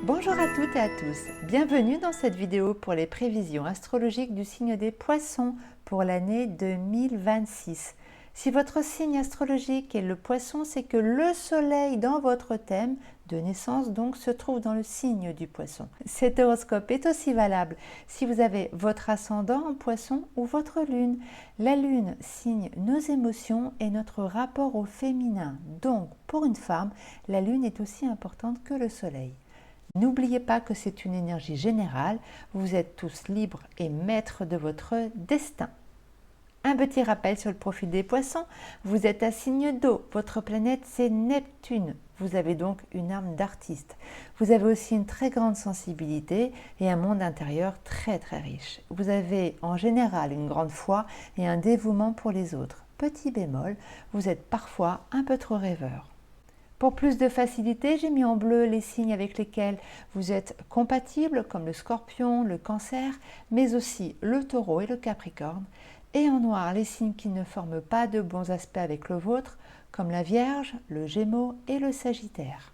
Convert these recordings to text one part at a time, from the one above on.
Bonjour à toutes et à tous, bienvenue dans cette vidéo pour les prévisions astrologiques du signe des Poissons pour l'année 2026. Si votre signe astrologique est le Poisson, c'est que le Soleil dans votre thème de naissance donc se trouve dans le signe du Poisson. Cet horoscope est aussi valable si vous avez votre ascendant en Poisson ou votre Lune. La Lune signe nos émotions et notre rapport au féminin. Donc pour une femme, la Lune est aussi importante que le Soleil. N'oubliez pas que c'est une énergie générale, vous êtes tous libres et maîtres de votre destin. Un petit rappel sur le profil des Poissons, vous êtes à signe d'eau, votre planète c'est Neptune, vous avez donc une âme d'artiste. Vous avez aussi une très grande sensibilité et un monde intérieur très riche. Vous avez en général une grande foi et un dévouement pour les autres. Petit bémol, vous êtes parfois un peu trop rêveur. Pour plus de facilité, j'ai mis en bleu les signes avec lesquels vous êtes compatibles, comme le Scorpion, le Cancer, mais aussi le Taureau et le Capricorne, et en noir les signes qui ne forment pas de bons aspects avec le vôtre, comme la Vierge, le Gémeaux et le Sagittaire.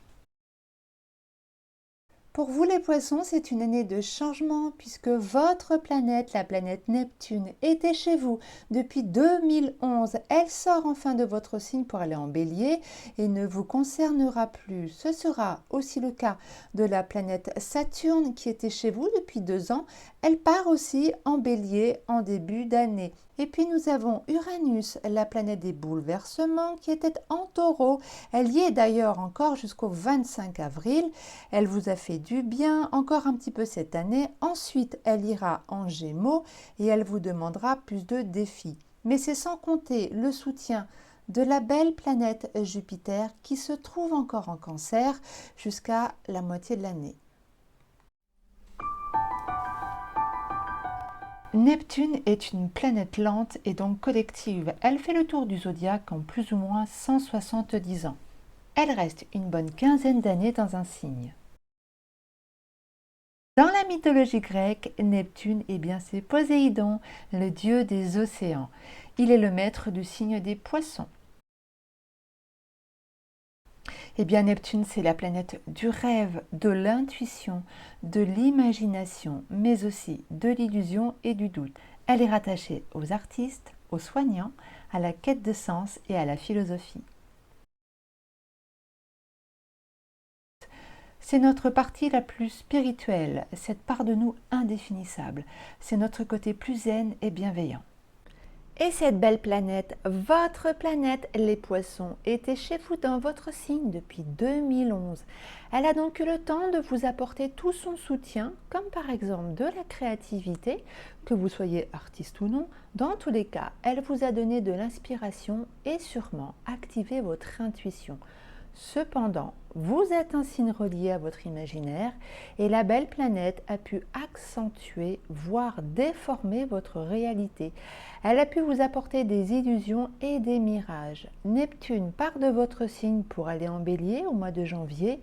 Pour vous les Poissons, c'est une année de changement puisque votre planète, la planète Neptune, était chez vous depuis 2011. Elle sort enfin de votre signe pour aller en Bélier et ne vous concernera plus. Ce sera aussi le cas de la planète Saturne qui était chez vous depuis 2 ans. Elle part aussi en Bélier en début d'année. Et puis nous avons Uranus, la planète des bouleversements, qui était en Taureau. Elle y est d'ailleurs encore jusqu'au 25 avril. Elle vous a fait du bien encore un petit peu cette année. Ensuite, elle ira en Gémeaux et elle vous demandera plus de défis. Mais c'est sans compter le soutien de la belle planète Jupiter qui se trouve encore en Cancer jusqu'à la moitié de l'année. Neptune est une planète lente et donc collective. Elle fait le tour du zodiaque en plus ou moins 170 ans. Elle reste une bonne quinzaine d'années dans un signe. Dans la mythologie grecque, Neptune, c'est Poséidon, le dieu des océans. Il est le maître du signe des Poissons. Neptune, c'est la planète du rêve, de l'intuition, de l'imagination, mais aussi de l'illusion et du doute. Elle est rattachée aux artistes, aux soignants, à la quête de sens et à la philosophie. C'est notre partie la plus spirituelle, cette part de nous indéfinissable. C'est notre côté plus zen et bienveillant. Et cette belle planète, votre planète, les Poissons, était chez vous dans votre signe depuis 2011. Elle a donc eu le temps de vous apporter tout son soutien, comme par exemple de la créativité, que vous soyez artiste ou non. Dans tous les cas, elle vous a donné de l'inspiration et sûrement activé votre intuition. Cependant, vous êtes un signe relié à votre imaginaire et la belle planète a pu accentuer, voire déformer votre réalité. Elle a pu vous apporter des illusions et des mirages. Neptune part de votre signe pour aller en Bélier au mois de janvier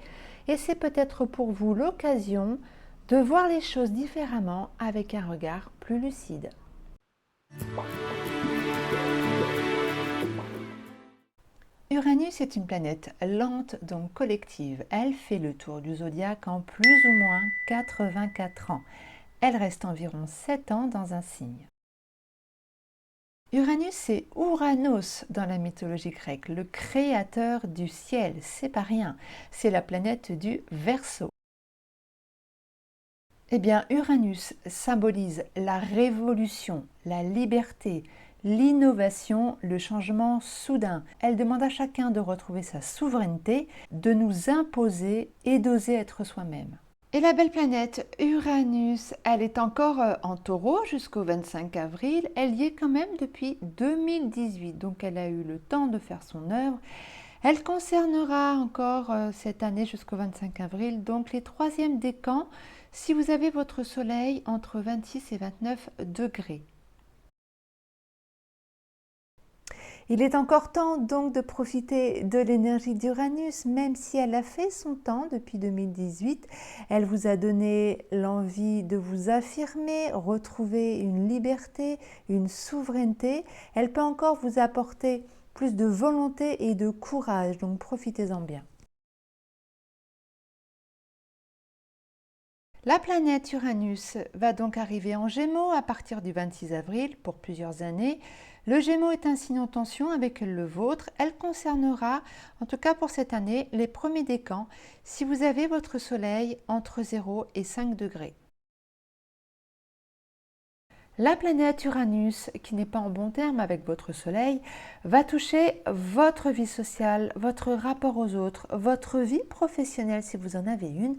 et c'est peut-être pour vous l'occasion de voir les choses différemment avec un regard plus lucide. Uranus est une planète lente, donc collective. Elle fait le tour du zodiaque en plus ou moins 84 ans. Elle reste environ 7 ans dans un signe. Uranus, c'est Ouranos dans la mythologie grecque, le créateur du ciel. C'est pas rien, c'est la planète du Verseau. Uranus symbolise la révolution, la liberté, l'innovation, le changement soudain. Elle demande à chacun de retrouver sa souveraineté, de nous imposer et d'oser être soi-même. Et la belle planète Uranus, elle est encore en Taureau jusqu'au 25 avril. Elle y est quand même depuis 2018, donc elle a eu le temps de faire son œuvre. Elle concernera encore cette année jusqu'au 25 avril, donc les troisièmes décans, si vous avez votre soleil entre 26 et 29 degrés. Il est encore temps donc de profiter de l'énergie d'Uranus, même si elle a fait son temps depuis 2018. Elle vous a donné l'envie de vous affirmer, retrouver une liberté, une souveraineté. Elle peut encore vous apporter plus de volonté et de courage, donc profitez-en bien. La planète Uranus va donc arriver en Gémeaux à partir du 26 avril pour plusieurs années. Le Gémeaux est un signe en tension avec le vôtre. Elle concernera, en tout cas pour cette année, les premiers décans si vous avez votre Soleil entre 0 et 5 degrés. La planète Uranus, qui n'est pas en bon terme avec votre Soleil, va toucher votre vie sociale, votre rapport aux autres, votre vie professionnelle si vous en avez une,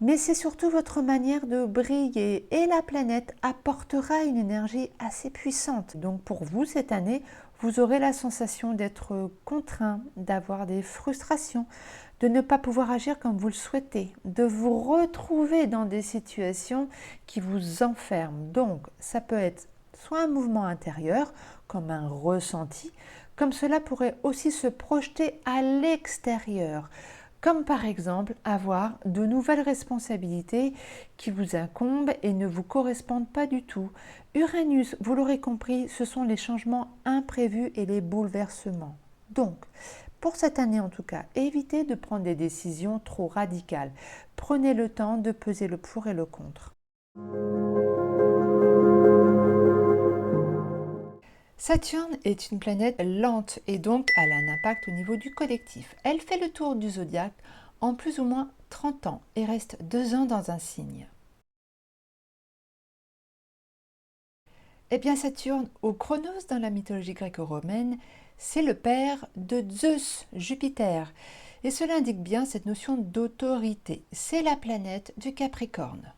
mais c'est surtout votre manière de briller et la planète apportera une énergie assez puissante. Donc pour vous cette année, vous aurez la sensation d'être contraint, d'avoir des frustrations, de ne pas pouvoir agir comme vous le souhaitez, de vous retrouver dans des situations qui vous enferment. Donc ça peut être soit un mouvement intérieur, comme un ressenti, comme cela pourrait aussi se projeter à l'extérieur, comme par exemple avoir de nouvelles responsabilités qui vous incombent et ne vous correspondent pas du tout. Uranus, vous l'aurez compris, ce sont les changements imprévus et les bouleversements. Donc, pour cette année en tout cas, évitez de prendre des décisions trop radicales. Prenez le temps de peser le pour et le contre. Saturne est une planète lente et donc elle a un impact au niveau du collectif. Elle fait le tour du zodiaque en plus ou moins 30 ans et reste 2 ans dans un signe. Eh bien Saturne, au Chronos dans la mythologie gréco-romaine, c'est le père de Zeus, Jupiter. Et cela indique bien cette notion d'autorité. C'est la planète du Capricorne.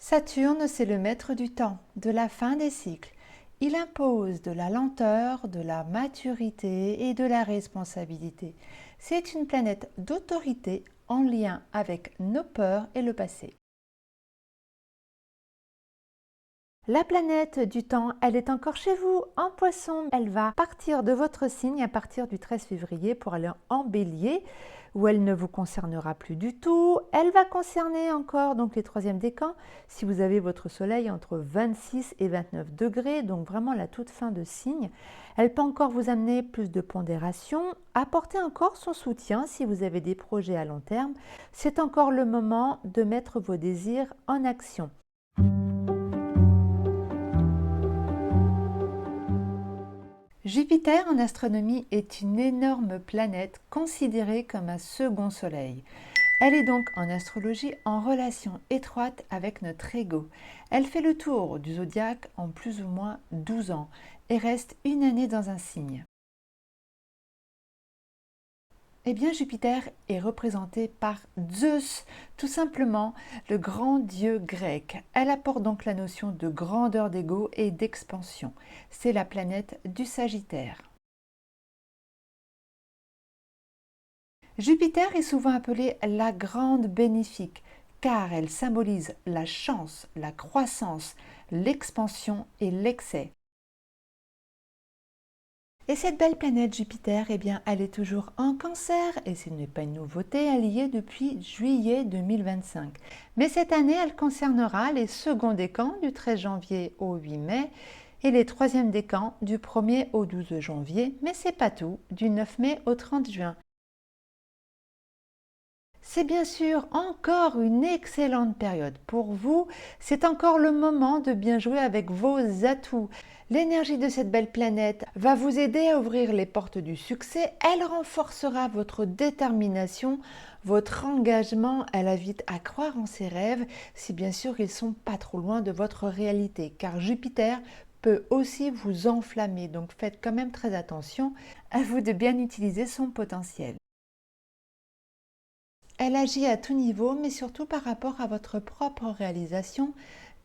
Saturne, c'est le maître du temps, de la fin des cycles. Il impose de la lenteur, de la maturité et de la responsabilité. C'est une planète d'autorité en lien avec nos peurs et le passé. La planète du temps, elle est encore chez vous, en Poisson. Elle va partir de votre signe à partir du 13 février pour aller en Bélier, où elle ne vous concernera plus du tout. Elle va concerner encore donc les troisièmes décans, si vous avez votre Soleil entre 26 et 29 degrés, donc vraiment la toute fin de signe. Elle peut encore vous amener plus de pondération, apporter encore son soutien si vous avez des projets à long terme. C'est encore le moment de mettre vos désirs en action. Jupiter en astronomie est une énorme planète considérée comme un second soleil. Elle est donc en astrologie en relation étroite avec notre ego. Elle fait le tour du zodiaque en plus ou moins 12 ans et reste une année dans un signe. Eh bien, Jupiter est représenté par Zeus, tout simplement le grand dieu grec. Elle apporte donc la notion de grandeur d'ego et d'expansion. C'est la planète du Sagittaire. Jupiter est souvent appelée la grande bénéfique, car elle symbolise la chance, la croissance, l'expansion et l'excès. Et cette belle planète Jupiter, eh bien, elle est toujours en Cancer et ce n'est pas une nouveauté, elle y est depuis juillet 2025. Mais cette année, elle concernera les seconds décans du 13 janvier au 8 mai et les troisièmes décans du 1er au 12 janvier, mais c'est pas tout, du 9 mai au 30 juin. C'est bien sûr encore une excellente période pour vous. C'est encore le moment de bien jouer avec vos atouts. L'énergie de cette belle planète va vous aider à ouvrir les portes du succès. Elle renforcera votre détermination, votre engagement. Elle invite à croire en ses rêves, si bien sûr ils ne sont pas trop loin de votre réalité. Car Jupiter peut aussi vous enflammer. Donc faites quand même très attention. À vous de bien utiliser son potentiel. Elle agit à tout niveau, mais surtout par rapport à votre propre réalisation,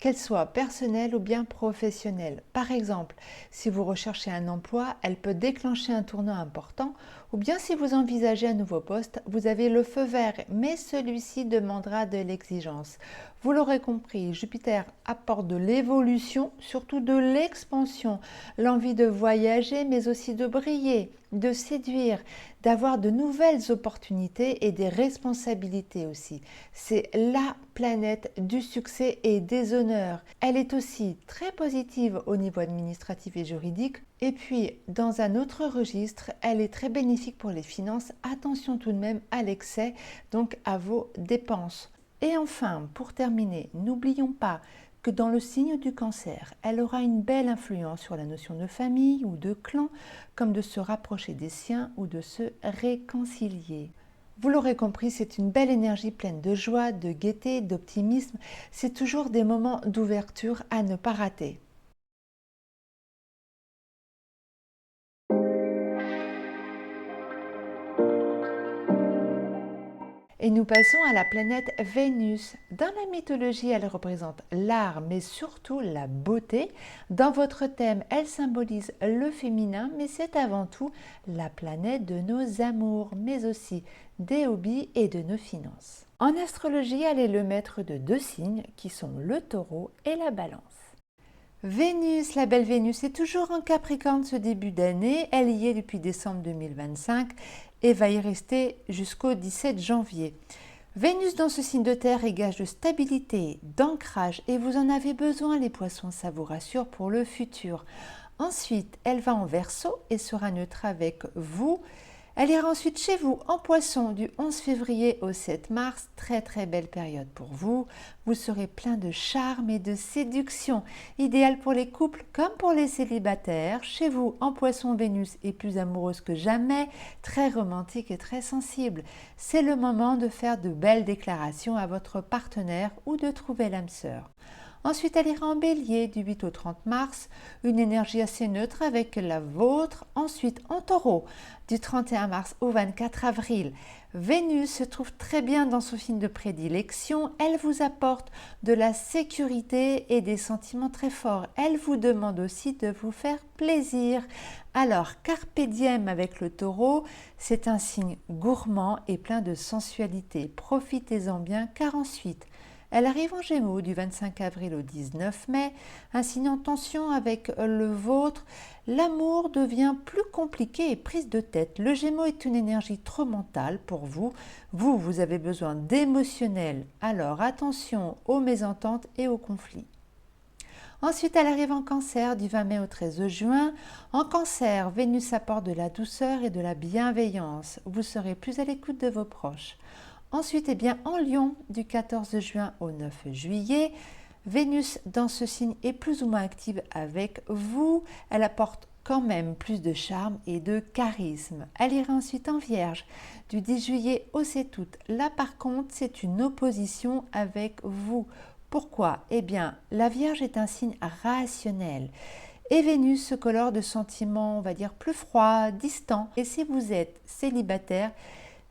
qu'elle soit personnelle ou bien professionnelle. Par exemple, si vous recherchez un emploi, elle peut déclencher un tournant important, ou bien si vous envisagez un nouveau poste, vous avez le feu vert, mais celui-ci demandera de l'exigence. Vous l'aurez compris, Jupiter apporte de l'évolution, surtout de l'expansion, l'envie de voyager, mais aussi de briller, de séduire, d'avoir de nouvelles opportunités et des responsabilités aussi. C'est la planète du succès et des honneurs. Elle est aussi très positive au niveau administratif et juridique. Et puis, dans un autre registre, elle est très bénéfique pour les finances. Attention tout de même à l'excès, donc à vos dépenses. Et enfin, pour terminer, n'oublions pas que dans le signe du Cancer, elle aura une belle influence sur la notion de famille ou de clan, comme de se rapprocher des siens ou de se réconcilier. Vous l'aurez compris, c'est une belle énergie pleine de joie, de gaieté, d'optimisme. C'est toujours des moments d'ouverture à ne pas rater. Et nous passons à la planète Vénus. Dans la mythologie, elle représente l'art, mais surtout la beauté. Dans votre thème, elle symbolise le féminin, mais c'est avant tout la planète de nos amours, mais aussi des hobbies et de nos finances. En astrologie, elle est le maître de deux signes qui sont le Taureau et la Balance. Vénus, la belle Vénus, est toujours en Capricorne ce début d'année. Elle y est depuis décembre 2025 et va y rester jusqu'au 17 janvier. Vénus dans ce signe de terre est gage de stabilité, d'ancrage et vous en avez besoin les poissons, ça vous rassure pour le futur. Ensuite, elle va en Verseau et sera neutre avec vous. Elle ira ensuite chez vous en Poisson du 11 février au 7 mars. Très belle période pour vous. Vous serez plein de charme et de séduction. Idéal pour les couples comme pour les célibataires. Chez vous en Poisson, Vénus est plus amoureuse que jamais, très romantique et très sensible. C'est le moment de faire de belles déclarations à votre partenaire ou de trouver l'âme sœur. Ensuite, elle ira en Bélier du 8 au 30 mars, une énergie assez neutre avec la vôtre. Ensuite, en Taureau du 31 mars au 24 avril. Vénus se trouve très bien dans son signe de prédilection. Elle vous apporte de la sécurité et des sentiments très forts. Elle vous demande aussi de vous faire plaisir. Alors, Carpe diem avec le Taureau, c'est un signe gourmand et plein de sensualité. Profitez-en bien car ensuite, elle arrive en Gémeaux du 25 avril au 19 mai, un signe en tension avec le vôtre. L'amour devient plus compliqué et prise de tête. Le Gémeaux est une énergie trop mentale pour vous. Vous avez besoin d'émotionnel. Alors attention aux mésententes et aux conflits. Ensuite, elle arrive en Cancer du 20 mai au 13 juin. En Cancer, Vénus apporte de la douceur et de la bienveillance. Vous serez plus à l'écoute de vos proches. Ensuite, en Lion, du 14 juin au 9 juillet, Vénus dans ce signe est plus ou moins active avec vous. Elle apporte quand même plus de charme et de charisme. Elle ira ensuite en Vierge, du 10 juillet au 7 août. Là, par contre, c'est une opposition avec vous. Pourquoi ? La Vierge est un signe rationnel. Et Vénus se colore de sentiments, on va dire, plus froids, distants. Et si vous êtes célibataire,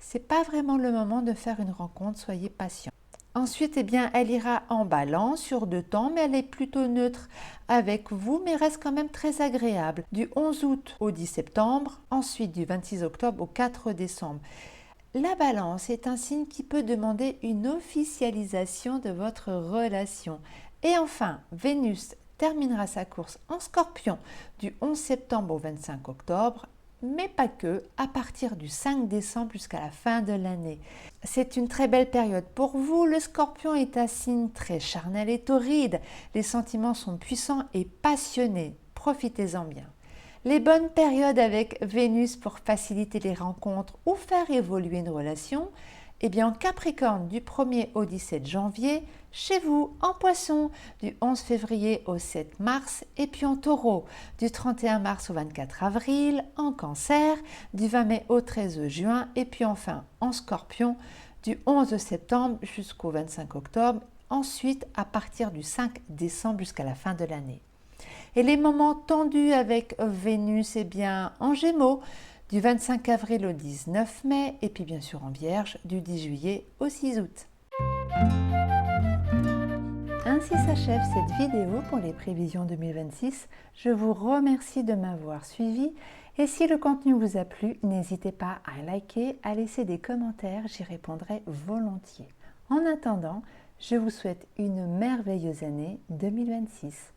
c'est pas vraiment le moment de faire une rencontre, soyez patient. Ensuite, elle ira en Balance sur 2 temps, mais elle est plutôt neutre avec vous, mais reste quand même très agréable. Du 11 août au 10 septembre, ensuite du 26 octobre au 4 décembre. La Balance est un signe qui peut demander une officialisation de votre relation. Et enfin, Vénus terminera sa course en Scorpion du 11 septembre au 25 octobre, mais pas que, à partir du 5 décembre jusqu'à la fin de l'année. C'est une très belle période pour vous. Le Scorpion est un signe très charnel et torride. Les sentiments sont puissants et passionnés. Profitez-en bien. Les bonnes périodes avec Vénus pour faciliter les rencontres ou faire évoluer une relation, en Capricorne du 1er au 17 janvier, chez vous en Poisson du 11 février au 7 mars et puis en Taureau du 31 mars au 24 avril, en Cancer du 20 mai au 13 juin et puis enfin en Scorpion du 11 septembre jusqu'au 25 octobre, ensuite à partir du 5 décembre jusqu'à la fin de l'année. Et les moments tendus avec Vénus, en Gémeaux, du 25 avril au 19 mai, et puis bien sûr en Vierge, du 10 juillet au 6 août. Ainsi s'achève cette vidéo pour les prévisions 2026. Je vous remercie de m'avoir suivi. Et si le contenu vous a plu, n'hésitez pas à liker, à laisser des commentaires, j'y répondrai volontiers. En attendant, je vous souhaite une merveilleuse année 2026.